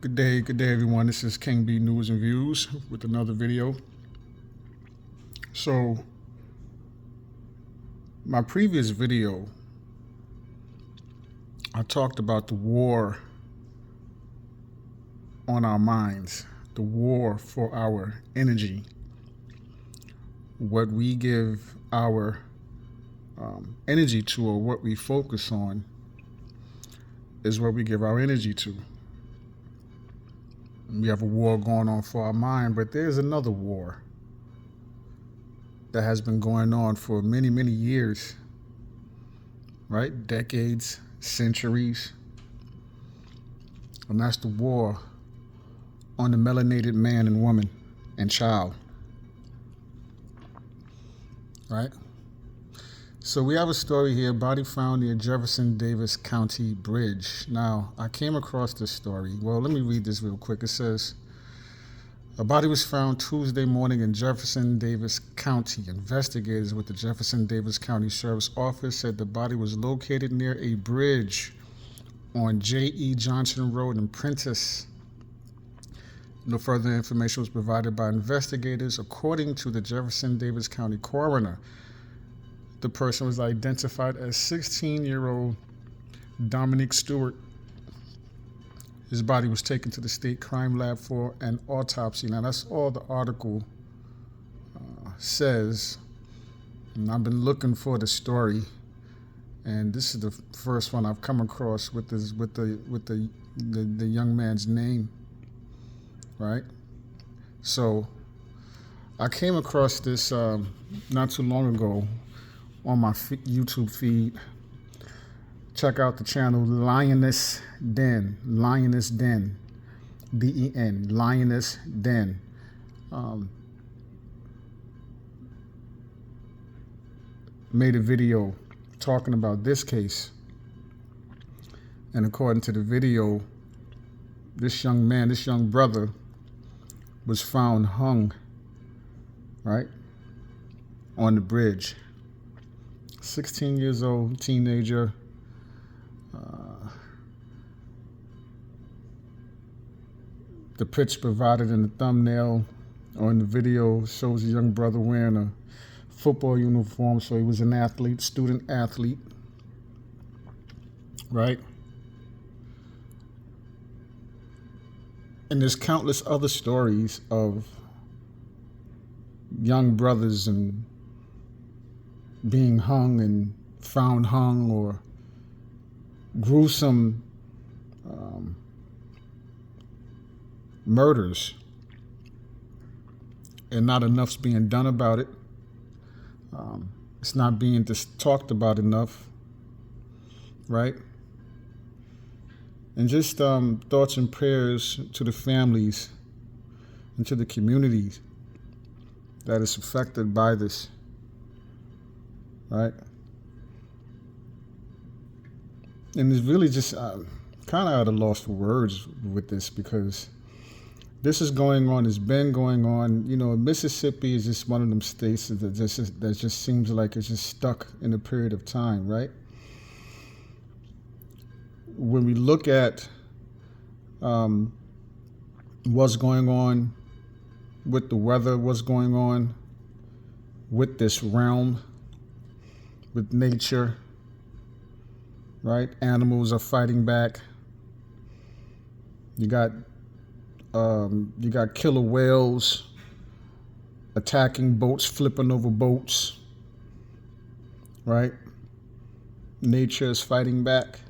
Good day, everyone. This is King B News and Views with another video. So, my previous video, I talked about the war on our minds, the war for our energy. What we give our energy to, or what we focus on, is what we give our energy to. We have a war going on for our mind, but there's another war that has been going on for many, many years, right? Decades, centuries. And that's the war on the melanated man and woman and child, right? So we have a story here, body found near Jefferson Davis County Bridge. Now, I came across this story. Well, let me read this real quick. It says, a body was found Tuesday morning in Jefferson Davis County. Investigators with the Jefferson Davis County Sheriff's Office said the body was located near a bridge on J.E. Johnson Road in Prentice. No further information was provided by investigators. According to the Jefferson Davis County coroner, the person was identified as 16-year-old Dominic Stewart. His body was taken to the state crime lab for an autopsy. Now, that's all the article says. And I've been looking for the story, and this is the first one I've come across with the young man's name, right? So I came across this not too long ago on my YouTube feed. Check out the channel Lioness Den, D-E-N, Lioness Den. Made a video talking about this case. And according to the video, this young brother was found hung, right, on the bridge. 16 years old, teenager. The picture provided in the thumbnail or in the video shows a young brother wearing a football uniform, so he was an athlete, student athlete, right? And there's countless other stories of young brothers and being hung and found hung, or gruesome murders, and not enough's being done about it. It's not being just talked about enough, right? And just thoughts and prayers to the families and to the communities that is affected by this, right? And it's really just kind of at a loss for words with this, because this is going on, it's been going on. You know, Mississippi is just one of them states that just seems like it's just stuck in a period of time, right? When we look at what's going on with the weather, what's going on with this realm, with nature, right? Animals are fighting back. You got killer whales attacking boats, flipping over boats, right? Nature is fighting back,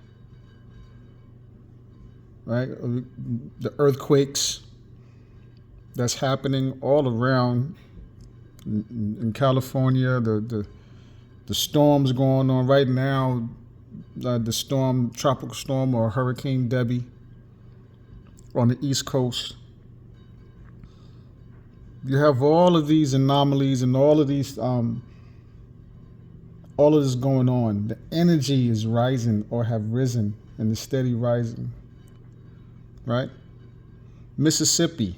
right? The earthquakes that's happening all around in California, the storms going on right now, the tropical storm or Hurricane Debbie on the East Coast. You have all of these anomalies and all of this going on. The energy is rising, or have risen, and is steady rising, right? Mississippi,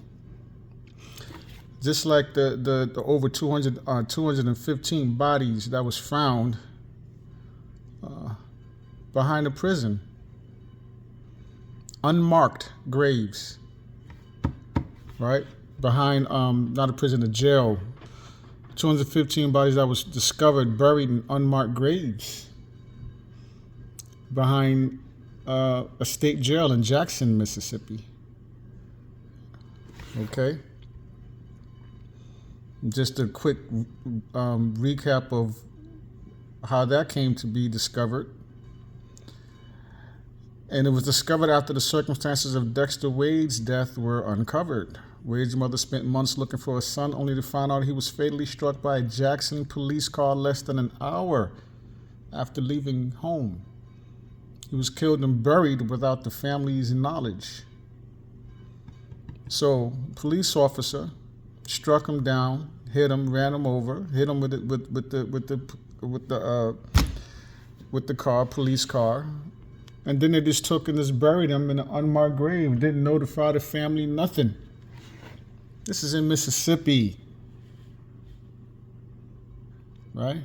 just like the over 215 bodies that was found behind a prison. Unmarked graves right? Behind, not a prison, a jail. 215 bodies that was discovered buried in unmarked graves behind a state jail in Jackson, Mississippi. Okay? Just a quick recap of how that came to be discovered. And it was discovered after the circumstances of Dexter Wade's death were uncovered. Wade's mother spent months looking for his son, only to find out he was fatally struck by a Jackson police car less than an hour after leaving home. He was killed and buried without the family's knowledge. So, police officer struck him down, hit him, ran him over, hit him with the car, police car, and then they just took and just buried him in an unmarked grave. Didn't notify the family, nothing. This is in Mississippi, right?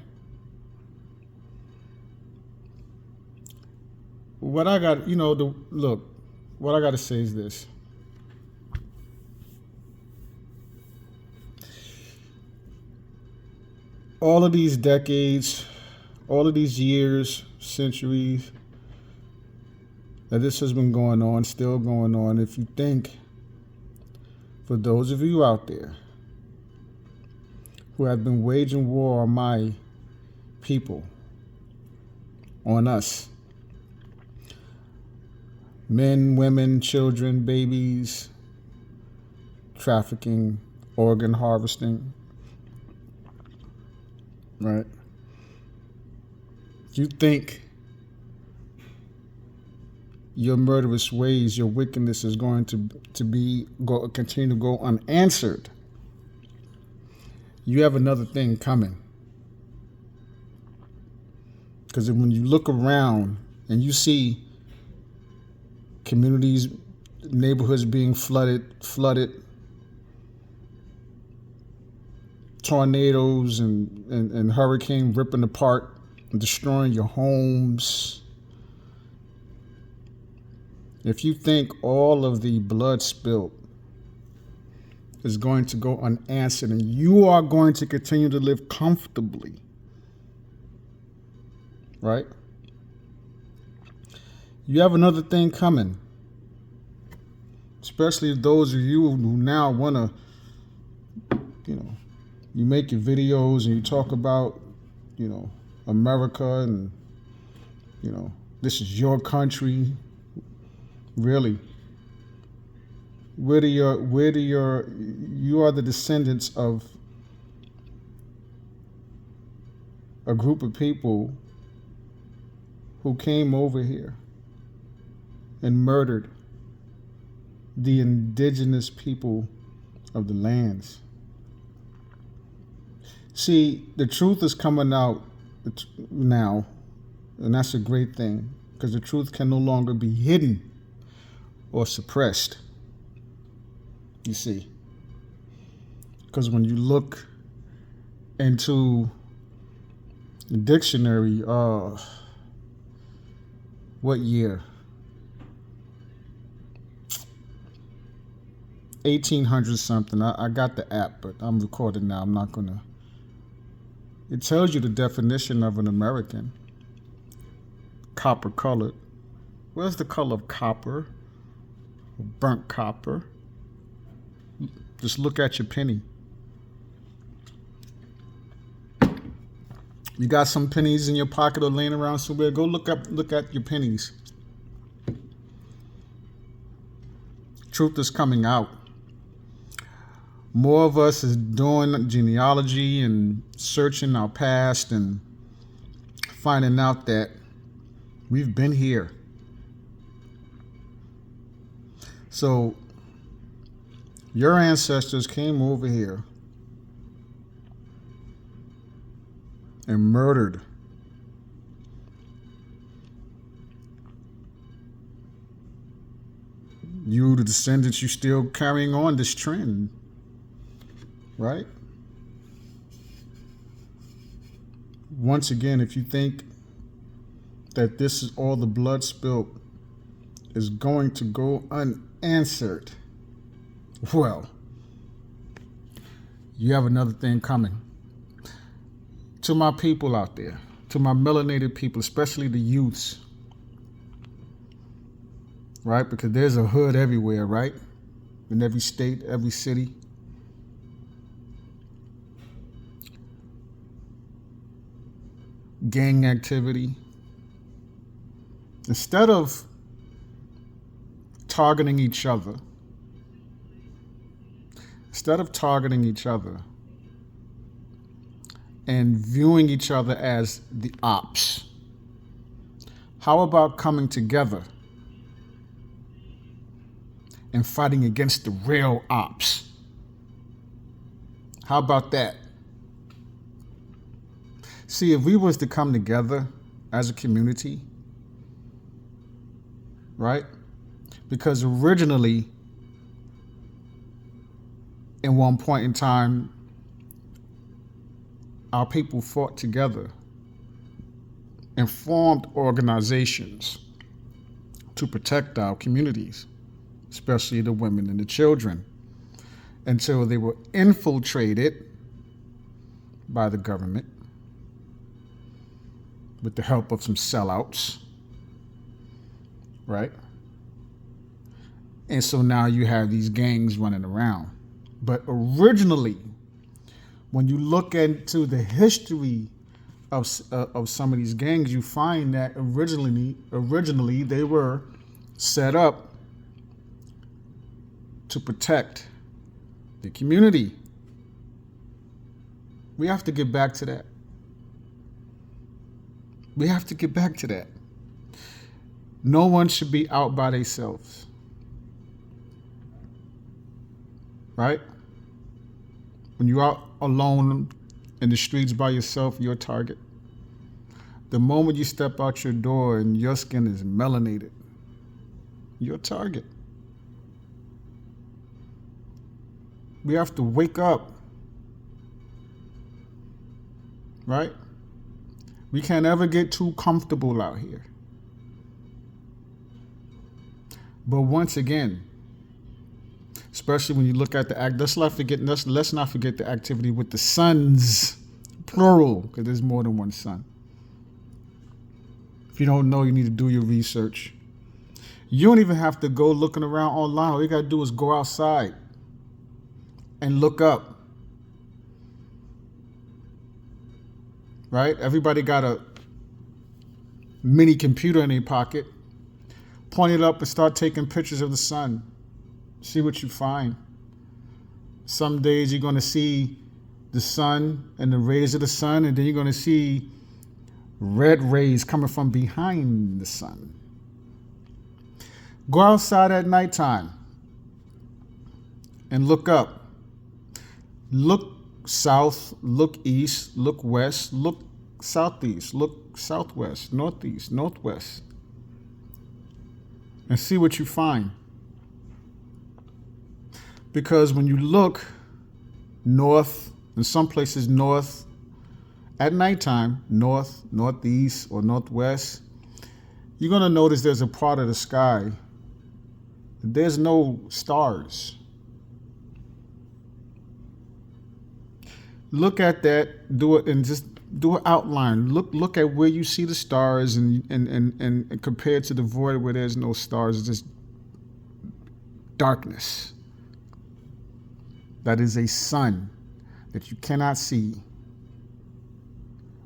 What I got, what I got to say is this. All of these decades, all of these years, centuries, that this has been going on, still going on. If you think, for those of you out there who have been waging war on my people, on us, men, women, children, babies, trafficking, organ harvesting, right? You think your murderous ways, your wickedness is going to continue to go unanswered. You have another thing coming. Because when you look around and you see communities, neighborhoods being flooded, tornadoes and hurricane ripping apart and destroying your homes. If you think all of the blood spilled is going to go unanswered and you are going to continue to live comfortably, right? You have another thing coming. Especially those of you who now want to, you make your videos and you talk about, America and, this is your country. Really? You are the descendants of a group of people who came over here and murdered the indigenous people of the lands. See, the truth is coming out now, and that's a great thing, because the truth can no longer be hidden or suppressed. You see, because when you look into the dictionary, what year? 1800 something. I got the app, but I'm recording now. I'm not gonna. It tells you the definition of an American. Copper colored. Where's the color of copper? Burnt copper. Just look at your penny. You got some pennies in your pocket or laying around somewhere. Go look at your pennies. Truth is coming out. More of us is doing genealogy and searching our past and finding out that we've been here. So your ancestors came over here and murdered you, the descendants. You still carrying on this trend, right? Once again, if you think that this is all the blood spilled is going to go unanswered, well, you have another thing coming. To my people out there, to my melanated people, especially the youths, right? Because there's a hood everywhere, right? In every state, every city. Gang activity. Instead of targeting each other, and viewing each other as the ops, how about coming together and fighting against the real ops? How about that? See, if we was to come together as a community, right? Because originally, in one point in time, our people fought together and formed organizations to protect our communities, especially the women and the children, until they were infiltrated by the government with the help of some sellouts, right? And so now you have these gangs running around. But originally, when you look into the history of some of these gangs, you find that originally they were set up to protect the community. We have to get back to that. No one should be out by themselves. Right? When you're out alone in the streets by yourself, you're a target. The moment you step out your door and your skin is melanated, you're a target. We have to wake up. Right? We can't ever get too comfortable out here. But once again, especially when you look at the act, let's not forget the activity with the sons, plural, because there's more than one son. If you don't know, you need to do your research. You don't even have to go looking around online. All you got to do is go outside and look up. Right? Everybody got a mini computer in their pocket. Point it up and start taking pictures of the sun. See what you find. Some days you're going to see the sun and the rays of the sun, and then you're going to see red rays coming from behind the sun. Go outside at nighttime and look up. Look south, look east, look west, look southeast, look southwest, northeast, northwest, and see what you find. Because when you look north, in some places north, at nighttime, north, northeast, or northwest, you're going to notice there's a part of the sky that there's no stars. Look at that, do it, and just do an outline. Look at where you see the stars and compared to the void where there's no stars, it's just darkness. That is a sun that you cannot see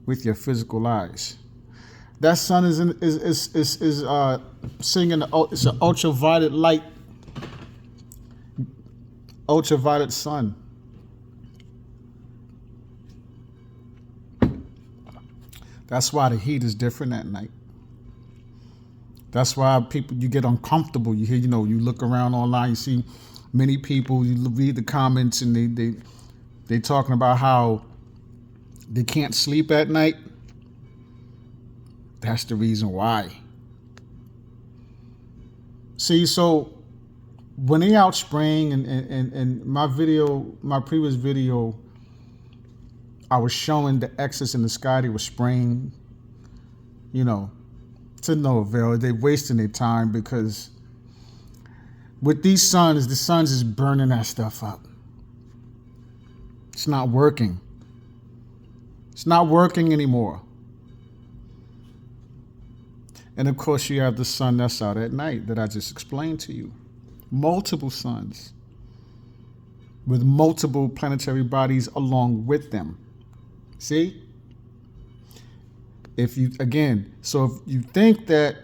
with your physical eyes. That sun is singing. It's an ultraviolet light, ultraviolet sun. That's why the heat is different at night. That's why you get uncomfortable. You hear, you look around online, you see many people, you read the comments, and they talking about how they can't sleep at night. That's the reason why. See, so when they out spraying, and my previous video, I was showing the excess in the sky. They were spraying, to no avail. They're wasting their time because with these suns, the suns is burning that stuff up. It's not working. It's not working anymore. And of course, you have the sun that's out at night that I just explained to you. Multiple suns with multiple planetary bodies along with them. See? So if you think that,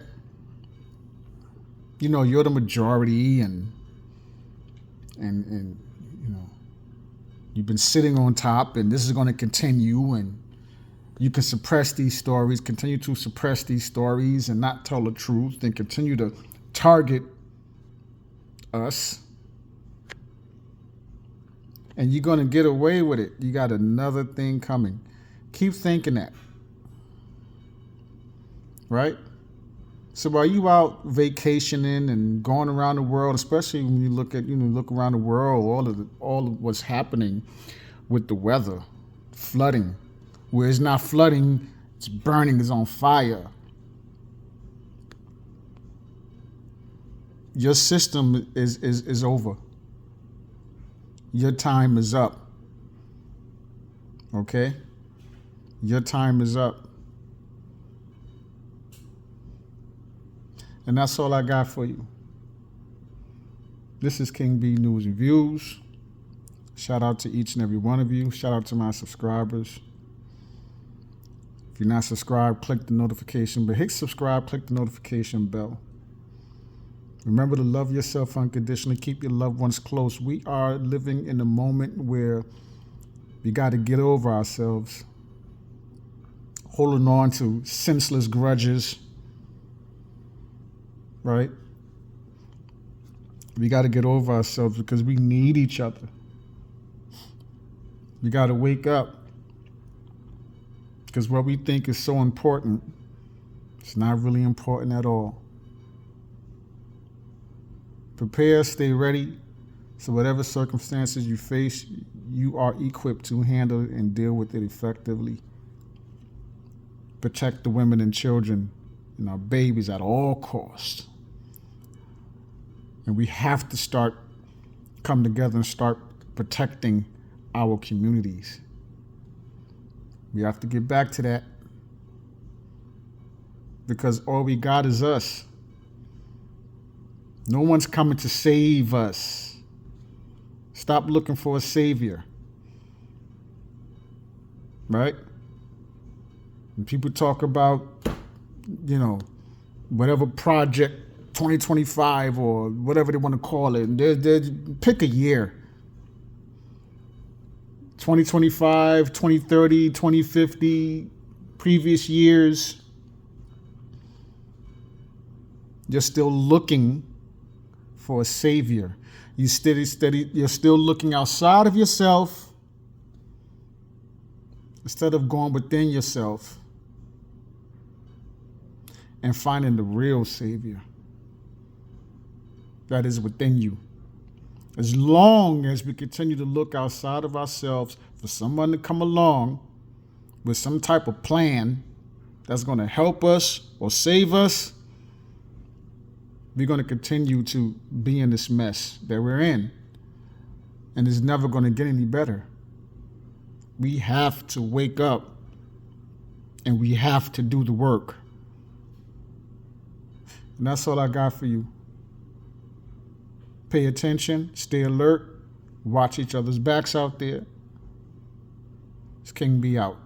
you're the majority and you've been sitting on top and this is going to continue, and you can continue to suppress these stories and not tell the truth and continue to target us, and you're going to get away with it. You got another thing coming. Keep thinking that. Right? So while you out vacationing and going around the world, especially when you look around the world, all of what's happening with the weather, flooding, where it's not flooding, it's burning, it's on fire. Your system is over. Your time is up. Okay? Your time is up. And that's all I got for you. This is King B News and Views. Shout out to each and every one of you. Shout out to my subscribers. If you're not subscribed, click the notification bell. Hit subscribe, click the notification bell. Remember to love yourself unconditionally. Keep your loved ones close. We are living in a moment where we got to get over ourselves, holding on to senseless grudges, right? We got to get over ourselves because we need each other. We got to wake up, because what we think is so important, it's not really important at all. Prepare, stay ready, so whatever circumstances you face, you are equipped to handle it and deal with it effectively. Protect the women and children and our babies at all costs. And we have to come together and start protecting our communities. We have to get back to that, because all we got is us. No one's coming to save us. Stop looking for a savior. Right? When people talk about, whatever project 2025 or whatever they want to call it, pick a year. 2025, 2030, 2050, previous years. You're still looking for a savior. You're still looking outside of yourself instead of going within yourself and finding the real savior that is within you. As long as we continue to look outside of ourselves for someone to come along with some type of plan that's going to help us or save us, we're going to continue to be in this mess that we're in. And it's never going to get any better. We have to wake up and we have to do the work. And that's all I got for you. Pay attention, stay alert, watch each other's backs out there. It's King B out.